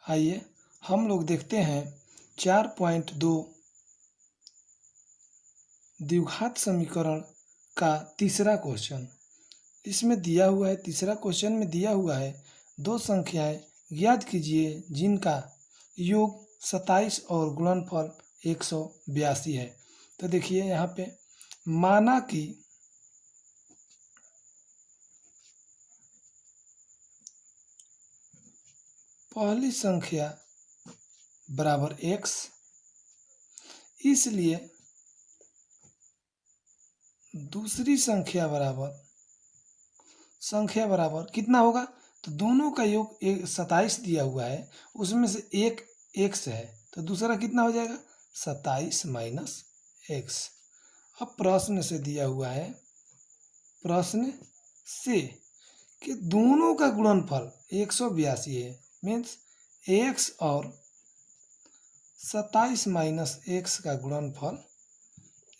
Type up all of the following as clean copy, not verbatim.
आइए हम लोग देखते हैं 4.2 द्विघात समीकरण का तीसरा क्वेश्चन। इसमें दिया हुआ है, तीसरा क्वेश्चन में दिया हुआ है दो संख्याएं ज्ञात कीजिए जिनका योग 27 और गुणनफल 182 है। तो देखिए यहाँ पे माना कि पहली संख्या बराबर x, इसलिए दूसरी संख्या बराबर कितना होगा? तो दोनों का योग 27 दिया हुआ है, उसमें से एक x है, तो दूसरा कितना हो जाएगा? 27 माइनस x। अब प्रश्न से दिया हुआ है, प्रश्न से कि दोनों का गुणनफल 182 है, मीन्स x और 27 माइनस x का गुणनफल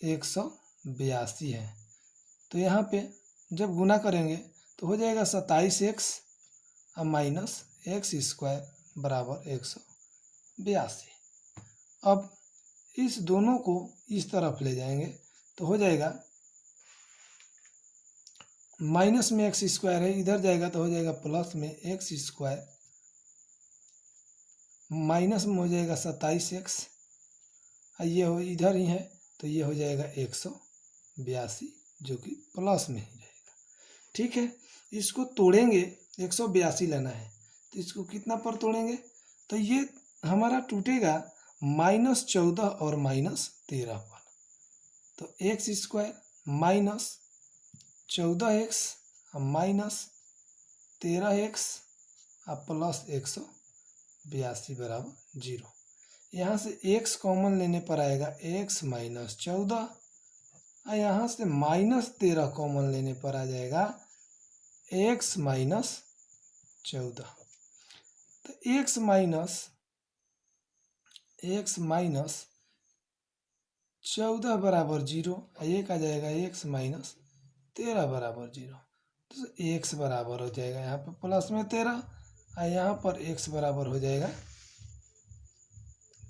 182 है। तो यहाँ पे जब गुना करेंगे तो हो जाएगा 27x माइनस एक्स स्क्वायर बराबर 182। अब इस दोनों को इस तरफ ले जाएंगे तो हो जाएगा, माइनस में एक्स स्क्वायर है, इधर जाएगा तो हो जाएगा प्लस में एक्स स्क्वायर, माइनस में हो जाएगा 27x, ये हो इधर ही है तो ये हो जाएगा 182, जो कि प्लस में ही रहेगा। ठीक है, इसको तोड़ेंगे, 182 लेना है तो इसको कितना पर तोड़ेंगे? तो ये हमारा टूटेगा -14 और -13 पर। तो x square minus 14x minus 13x plus 182 बराबर 0। यहाँ से x कॉमन लेने पर आएगा x माइनस 14, और यहाँ से -13 कॉमन लेने पर आ जाएगा x माइनस 14। तो x माइनस 14 बराबर 0, एक आ जाएगा x माइनस 13 बराबर 0। तो x बराबर हो जाएगा यहाँ पर प्लस में 13, और यहाँ पर x बराबर हो जाएगा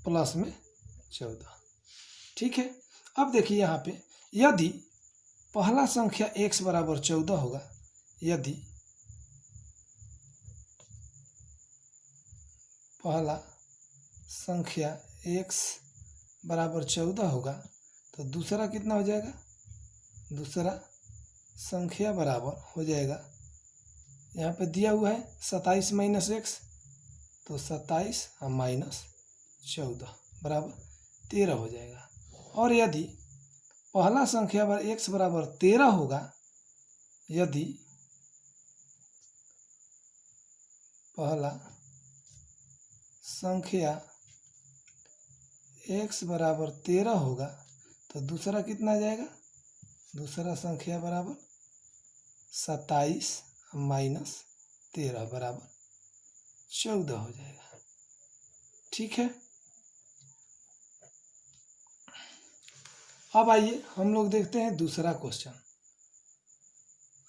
प्लस में 14। ठीक है, अब देखिए यहाँ पे यदि पहला संख्या x बराबर 14 होगा, यदि पहला संख्या x बराबर 14 होगा तो दूसरा कितना हो जाएगा? दूसरा संख्या बराबर हो जाएगा, यहाँ पे दिया हुआ है 27 माइनस एक्स, तो 27 माइनस 14 बराबर 13 हो जाएगा। और यदि पहला संख्या x बराबर 13 होगा, यदि पहला संख्या x बराबर 13 होगा तो दूसरा कितना आ जाएगा? दूसरा संख्या बराबर 27 माइनस 13 बराबर 14 हो जाएगा। ठीक है, अब आइए हम लोग देखते हैं दूसरा क्वेश्चन।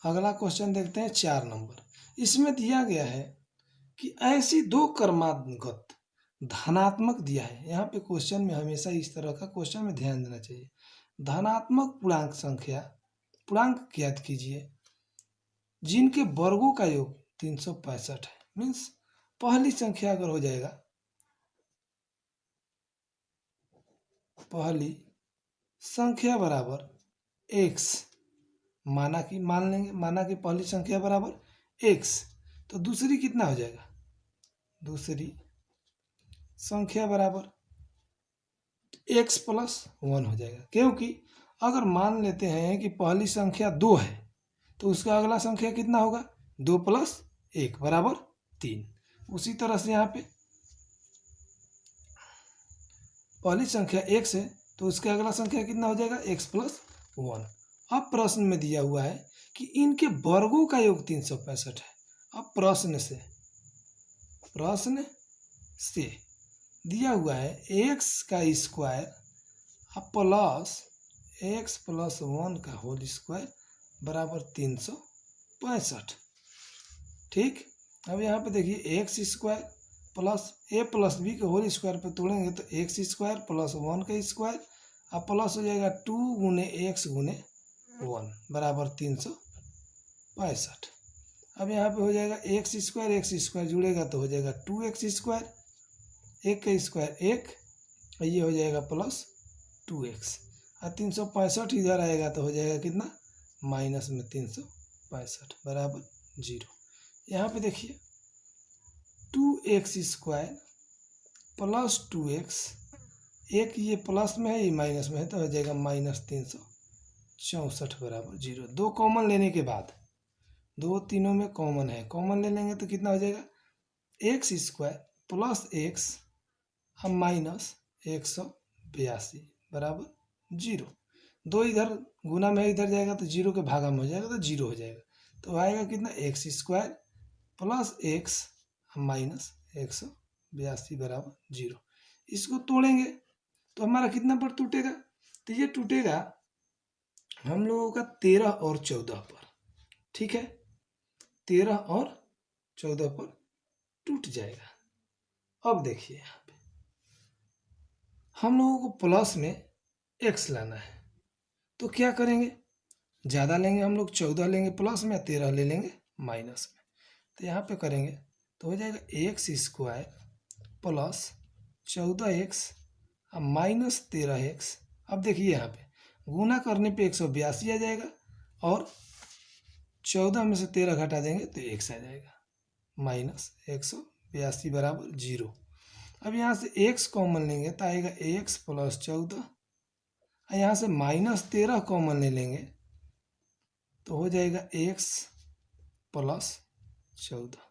अगला क्वेश्चन देखते हैं 4 नंबर। इसमें दिया गया है कि ऐसी दो क्रमागत धनात्मक दिया है। यहाँ पे क्वेश्चन में हमेशा इस तरह का क्वेश्चन में ध्यान देना चाहिए। धनात्मक पूर्णांक संख्या पूर्णांक ज्ञात कीजिए जिनके वर्गों का योग 365 है। मीन्स पहली संख्या अगर हो जाएगा, पहली संख्या बराबर x, माना कि पहली संख्या बराबर x, तो दूसरी कितना हो जाएगा? दूसरी संख्या बराबर x प्लस 1 हो जाएगा, क्योंकि अगर मान लेते हैं कि पहली संख्या 2 है तो उसका अगला संख्या कितना होगा? 2 प्लस 1 बराबर 3। उसी तरह से यहाँ पे पहली संख्या x है तो उसका अगला संख्या कितना हो जाएगा? x plus 1। अब प्रश्न में दिया हुआ है कि इनके वर्गों का योग 365 है। अब प्रश्न से दिया हुआ है x का स्क्वायर प्लस x प्लस 1 का होल स्क्वायर बराबर 365। ठीक, अब यहाँ पे देखिए x स्क्वायर प्लस ए प्लस बी के होल स्क्वायर पे तोड़ेंगे तो एक्स स्क्वायर प्लस 1 का स्क्वायर अब प्लस हो जाएगा 2 गुने एक्स गुने 1 बराबर 365। अब यहाँ पे हो जाएगा एक्स स्क्वायर जुड़ेगा तो हो जाएगा 2x स्क्वायर, एक का स्क्वायर एक, और ये हो जाएगा प्लस 2x, और 365 इधर आएगा तो हो जाएगा कितना, माइनस में 365 बराबर 0। यहाँ पे देखिए 2x स्क्वायर प्लस 2x, एक ये प्लस में है ये माइनस में है तो हो जाएगा माइनस 364 बराबर 0। दो कॉमन लेने के बाद, दो तीनों में कॉमन है, कॉमन ले लेंगे तो कितना हो जाएगा, एक्स स्क्वायर प्लस एक्स अब माइनस 182 बराबर 0। दो इधर गुना में इधर जाएगा तो 0 के भागा में हो जाएगा तो 0 हो जाएगा, तो आएगा कितना, x square plus x minus 182 बराबर 0। इसको तोड़ेंगे तो हमारा कितना पर टूटेगा, तो ये टूटेगा हम लोगों का 13 और 14 पर, ठीक है, 13 और 14 पर टूट जाएगा। अब देखिए यहाँ पे हम लोगों को प्लस में x लाना है तो क्या करेंगे, ज़्यादा लेंगे हम लोग, 14 लेंगे प्लस में, 13 ले लेंगे माइनस में, तो यहाँ पे करेंगे तो हो जाएगा एक्स स्क्वायर प्लस 14x अब माइनस 13x। अब देखिए यहाँ पे गुना करने पे 182 आ जाएगा और 14 में से 13 घटा देंगे तो x आ जाएगा, माइनस 182 बराबर 0। अब यहाँ से x कॉमन लेंगे तो आएगा x प्लस 14, और यहाँ से माइनस 13 कॉमन ले लेंगे तो हो जाएगा x प्लस 14।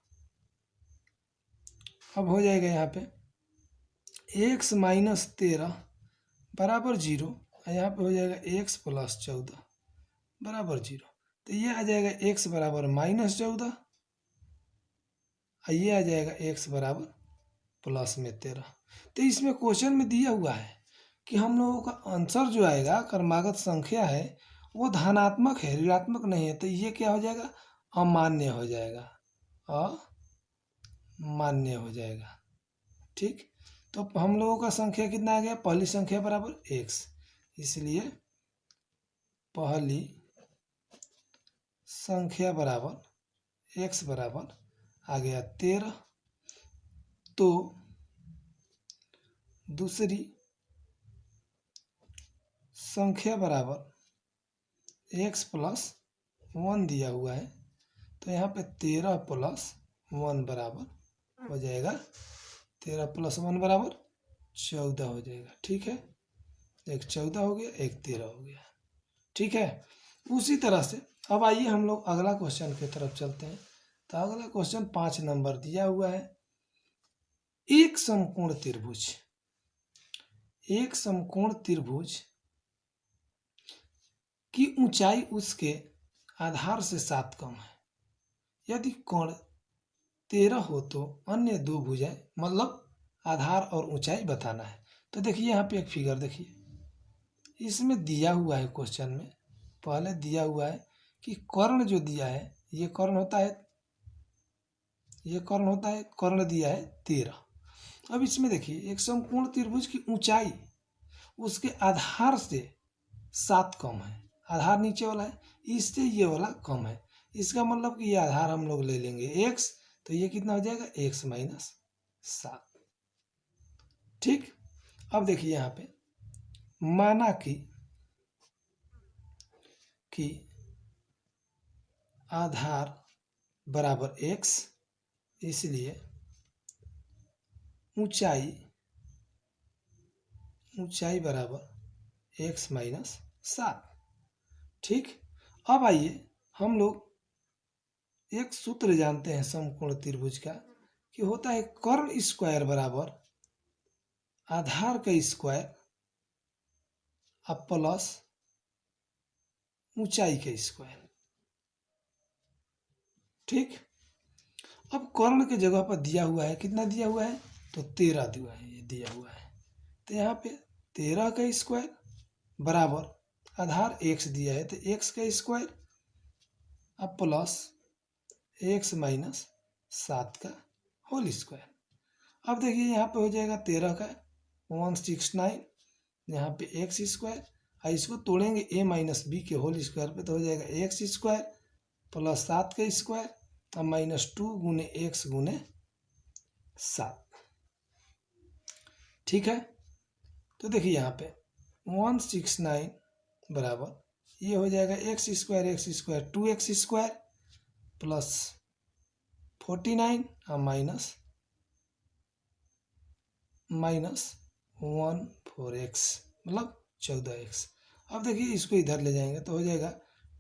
अब हो जाएगा यहाँ पे x माइनस 13 बराबर 0, और यहाँ पे हो जाएगा x प्लस 14 बराबर 0। तो ये आ जाएगा x बराबर माइनस 14, और ये आ जाएगा x बराबर प्लस में 13। तो इसमें क्वेश्चन में दिया हुआ है कि हम लोगों का आंसर जो आएगा क्रमागत संख्या है वो धनात्मक है, ऋणात्मक नहीं है, तो ये क्या हो जाएगा, अमान्य हो जाएगा, अमान्य हो जाएगा, ठीक। तो हम लोगों का संख्या कितना आ गया, पहली संख्या बराबर x, इसलिए पहली संख्या बराबर x बराबर आ गया 13। तो दूसरी संख्या बराबर x प्लस 1 दिया हुआ है तो यहाँ पे 13 प्लस 1 बराबर हो जाएगा, 13 प्लस 1 बराबर 14 हो जाएगा, ठीक है, एक 14 हो गया एक 13 हो गया, ठीक है। उसी तरह से अब आइए हम लोग अगला क्वेश्चन की तरफ चलते हैं। तो अगला क्वेश्चन 5 नंबर दिया हुआ है, एक समकोण त्रिभुज, एक समकोण त्रिभुज की ऊंचाई उसके आधार से 7 कम है, यदि कोण 13 हो तो अन्य दो भुजाएं, मतलब आधार और ऊंचाई बताना है। तो देखिए यहाँ पे एक फिगर देखिए, इसमें दिया हुआ है क्वेश्चन में, पहले दिया हुआ है कि कर्ण जो दिया है ये कर्ण होता है, ये कर्ण होता है, कर्ण दिया है 13। अब इसमें देखिए एक समकोण त्रिभुज की ऊंचाई उसके आधार से 7 कम है, आधार नीचे वाला है, इससे ये वाला कम है, इसका मतलब कि ये आधार हम लोग ले लेंगे x, तो ये कितना हो जाएगा x माइनस 7, ठीक। अब देखिए यहाँ पे माना कि आधार बराबर x, इसलिए ऊंचाई बराबर x माइनस 7, ठीक। अब आइए हम लोग एक सूत्र जानते हैं समकोण त्रिभुज का कि होता है कर्ण स्क्वायर बराबर आधार का स्क्वायर अब प्लस ऊंचाई का स्क्वायर, ठीक। अब कर्ण के जगह पर दिया हुआ है, कितना दिया हुआ है, तो 13 दिया है, ये दिया हुआ है, तो यहाँ पे 13 का स्क्वायर बराबर आधार x दिया है तो x का स्क्वायर अब प्लस x माइनस 7 का होल स्क्वायर। अब देखिए यहाँ पे हो जाएगा 13 का 169, यहाँ पे एक्स स्क्वायर, और इसको तोड़ेंगे a माइनस बी के होल स्क्वायर पे, तो हो जाएगा एक्स स्क्वायर प्लस 7 का स्क्वायर और -2 गुने एक्स गुने 7। ठीक है, तो देखिए यहाँ पे 169 बराबर ये हो जाएगा एक्स स्क्वायर 2x² प्लस 49 और माइनस 14x मतलब 14x। अब देखिए इसको इधर ले जाएंगे तो हो जाएगा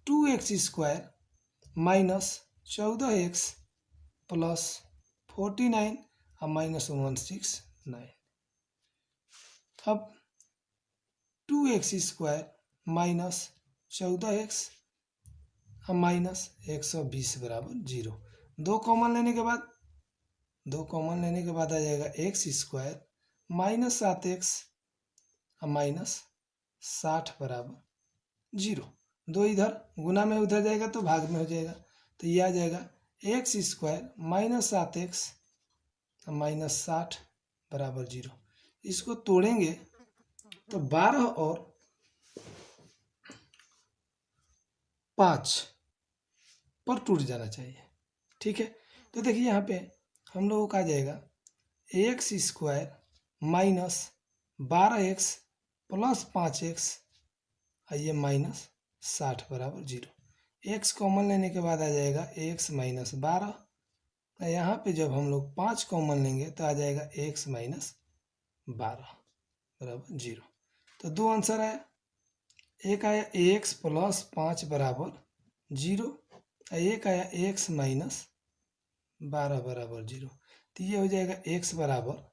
2x² माइनस 14x प्लस 49 और -169। अब 2x² माइनस 14x और माइनस 120 बराबर 0। 2 कॉमन लेने के बाद आ जाएगा x² माइनस 7x और माइनस 60 बराबर 0। 2 इधर गुना में उधर जाएगा तो भाग में हो जाएगा, तो ये आ जाएगा x² माइनस 7x और माइनस 60 बराबर 0। इसको तोड़ेंगे तो 12 और 5 पर टूट जाना चाहिए। ठीक है, तो देखिए यहाँ पे हम लोगों का आ जाएगा x² minus 12x plus 5x और ये माइनस 60 बराबर 0। x कॉमन लेने के बाद आ जाएगा x माइनस 12, यहाँ पे जब हम लोग 5 कॉमन लेंगे तो आ जाएगा x माइनस 12 बराबर 0। तो 2 आंसर आया, एक आया x प्लस 5 बराबर 0, एक आया x माइनस 12 बराबर 0। तो ये हो जाएगा x बराबर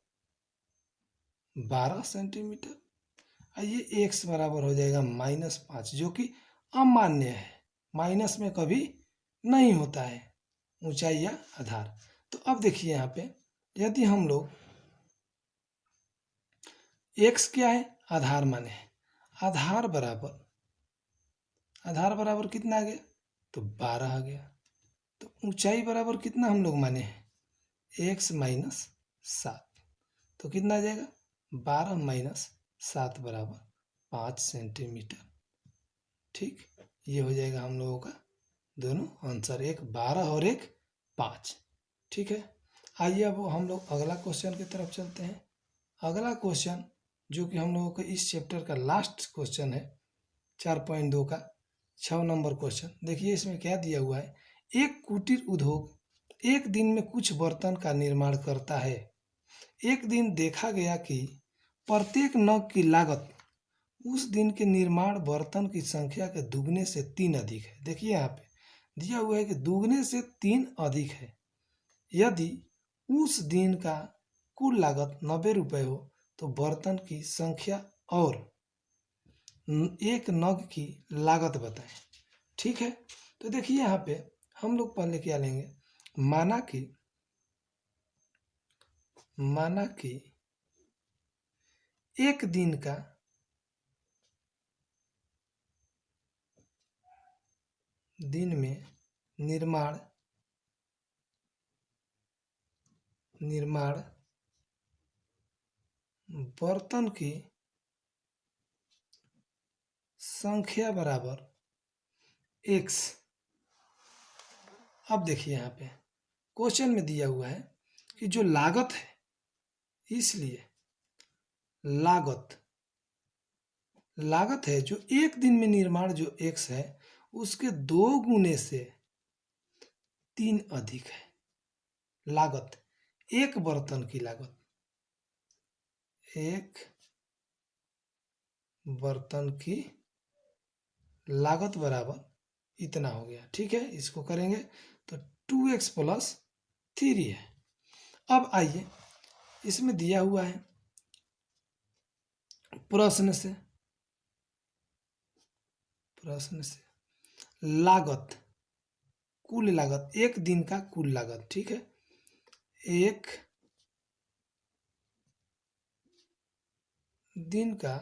12 सेंटीमीटर और ये x बराबर हो जाएगा -5, जो कि अमान्य है, माइनस में कभी नहीं होता है ऊंचाई या आधार। तो अब देखिए यहाँ पे यदि हम लोग x क्या है, आधार माने है, आधार बराबर कितना आ गया, तो 12 आ गया। तो ऊंचाई बराबर कितना हम लोग माने हैं, x माइनस 7, तो कितना आ जाएगा 12 माइनस 7 बराबर 5 सेंटीमीटर। ठीक, ये हो जाएगा हम लोगों का दोनों आंसर, एक 12 और एक 5। ठीक है, आइए अब हम लोग अगला क्वेश्चन की तरफ चलते हैं। अगला क्वेश्चन जो कि हम लोगों का इस चैप्टर का लास्ट क्वेश्चन है 4.2 का 6 नंबर क्वेश्चन। देखिए इसमें क्या दिया हुआ है, एक कुटीर उद्योग एक दिन में कुछ बर्तन का निर्माण करता है। एक दिन देखा गया कि प्रत्येक नग की लागत उस दिन के निर्माण बर्तन की संख्या के दुगने से 3 अधिक है। देखिए यहाँ पे दिया हुआ है कि दुगने से 3 अधिक है। यदि उस दिन का कुल लागत 90 रुपये हो तो बर्तन की संख्या और एक नग की लागत बताएं। ठीक है, तो देखिए यहाँ पे हम लोग पहले क्या लेंगे, माना कि एक दिन का दिन में निर्माण बर्तन की संख्या बराबर x। अब देखिए यहाँ पे क्वेश्चन में दिया हुआ है कि जो लागत है, इसलिए लागत है जो एक दिन में निर्माण जो x है उसके 2 गुने से 3 अधिक है। लागत, एक बर्तन की लागत, एक बर्तन की लागत बराबर इतना हो गया। ठीक है, इसको करेंगे तो 2x प्लस 3 है। अब आइए इसमें दिया हुआ है प्रश्न से लागत, कुल लागत, एक दिन का कुल लागत। ठीक है, एक दिन का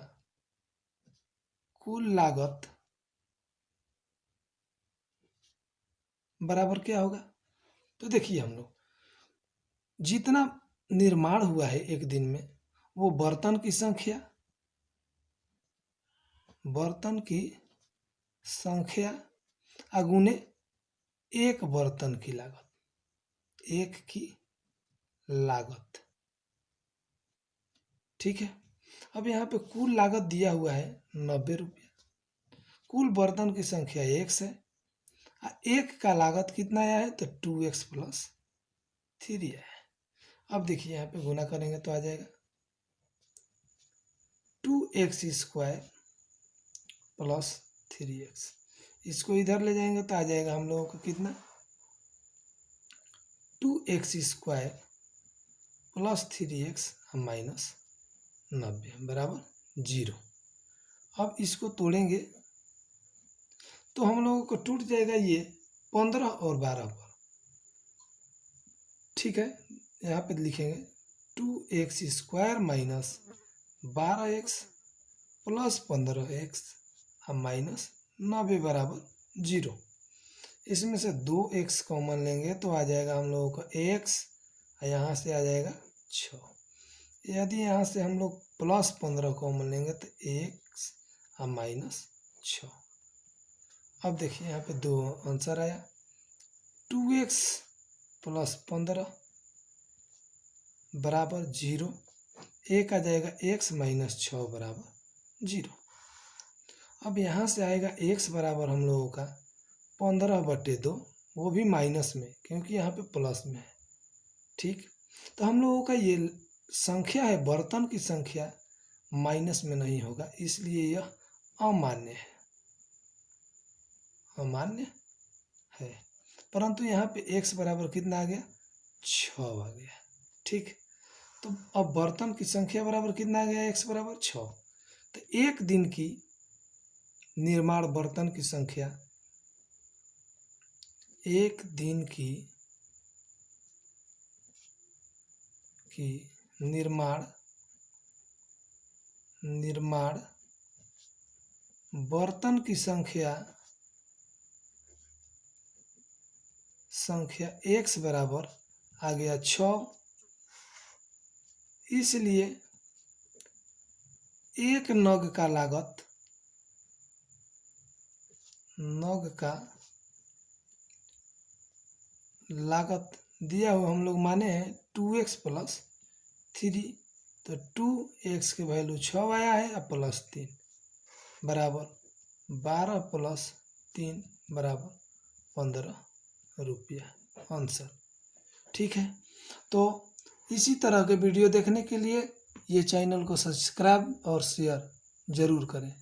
कुल लागत बराबर क्या होगा, तो देखिए हम लोग जितना निर्माण हुआ है एक दिन में, वो बर्तन की संख्या अगुने एक बर्तन की लागत, एक की लागत। ठीक है। अब यहाँ पे कुल लागत दिया हुआ है 90 रुपया, कुल बर्तन की संख्या x है, एक का लागत कितना आया है तो 2x प्लस 3 है। अब देखिए यहाँ पे गुना करेंगे तो आ जाएगा 2x स्क्वायर प्लस 3x। इसको इधर ले जाएंगे तो आ जाएगा हम लोगों को कितना 2x square plus 3x minus 90 बराबर 0। अब इसको तोड़ेंगे तो हम लोगों को टूट जाएगा ये 15 और 12 पर। ठीक है, यहाँ पे लिखेंगे 2x square minus 12x plus 15x minus 90 बराबर 0। इसमें से 2x कॉमन लेंगे तो आ जाएगा हम लोगों को x, यहाँ से आ जाएगा 6। यदि यहाँ से हम लोग प्लस 15 कॉमन लेंगे तो x माइनस 6। अब देखिए यहाँ पे दो आंसर आया 2x प्लस 15 बराबर 0, एक आ जाएगा x माइनस 6 बराबर 0। अब यहाँ से आएगा x बराबर हम लोगों का 15/2, वो भी माइनस में क्योंकि यहाँ पे प्लस में है। ठीक, तो हम लोगों का ये संख्या है, बर्तन की संख्या माइनस में नहीं होगा, इसलिए यह अमान्य है, अमान्य है। परंतु यहाँ पे x बराबर कितना आ गया 6 आ गया। ठीक, तो अब बर्तन की संख्या बराबर कितना आ गया x बराबर 6। तो एक दिन की निर्माण बर्तन की संख्या, एक दिन की निर्माण बर्तन की संख्या x बराबर आ गया 6, इसलिए एक नग का लागत दिया हुआ हम लोग माने हैं 2x प्लस 3, तो 2x की वैल्यू 6 आया है और प्लस 3 बराबर 12 प्लस 3 बराबर 15 रुपया आंसर। ठीक है, तो इसी तरह के वीडियो देखने के लिए ये चैनल को सब्सक्राइब और शेयर ज़रूर करें।